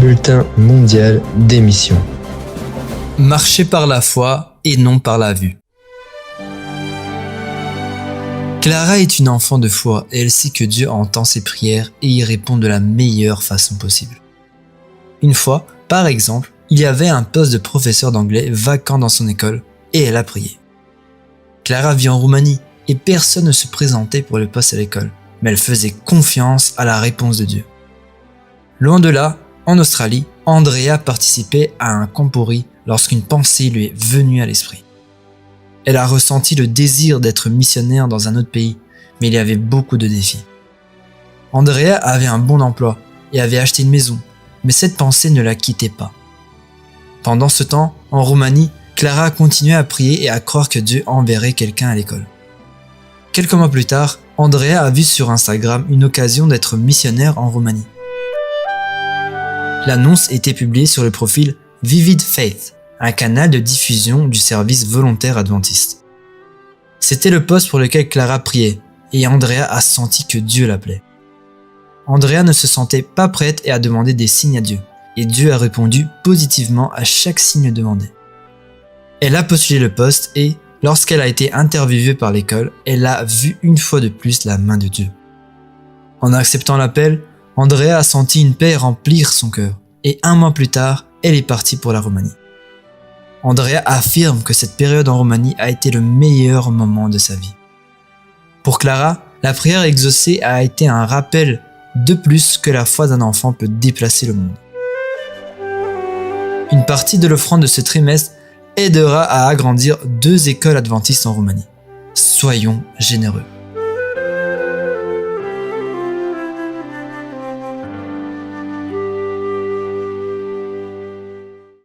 bulletin mondial des missions. Marcher par la foi et non par la vue. Clara est une enfant de foi et elle sait que Dieu entend ses prières et y répond de la meilleure façon possible. Une fois, par exemple, il y avait un poste de professeur d'anglais vacant dans son école et elle a prié. Clara vit en Roumanie et personne ne se présentait pour le poste à l'école, mais elle faisait confiance à la réponse de Dieu. Loin de là, en Australie, Andrea participait à un compori lorsqu'une pensée lui est venue à l'esprit. Elle a ressenti le désir d'être missionnaire dans un autre pays, mais il y avait beaucoup de défis. Andrea avait un bon emploi et avait acheté une maison, mais cette pensée ne la quittait pas. Pendant ce temps, en Roumanie, Clara continuait à prier et à croire que Dieu enverrait quelqu'un à l'école. Quelques mois plus tard, Andrea a vu sur Instagram une occasion d'être missionnaire en Roumanie. L'annonce était publiée sur le profil Vivid Faith, un canal de diffusion du service volontaire adventiste. C'était le poste pour lequel Clara priait, et Andrea a senti que Dieu l'appelait. Andrea ne se sentait pas prête et a demandé des signes à Dieu, et Dieu a répondu positivement à chaque signe demandé. Elle a postulé le poste et, lorsqu'elle a été interviewée par l'école, elle a vu une fois de plus la main de Dieu. En acceptant l'appel, Andrea a senti une paix remplir son cœur, et 1 mois plus tard, elle est partie pour la Roumanie. Andrea affirme que cette période en Roumanie a été le meilleur moment de sa vie. Pour Clara, la prière exaucée a été un rappel de plus que la foi d'un enfant peut déplacer le monde. Une partie de l'offrande de ce trimestre aidera à agrandir 2 écoles adventistes en Roumanie. Soyons généreux.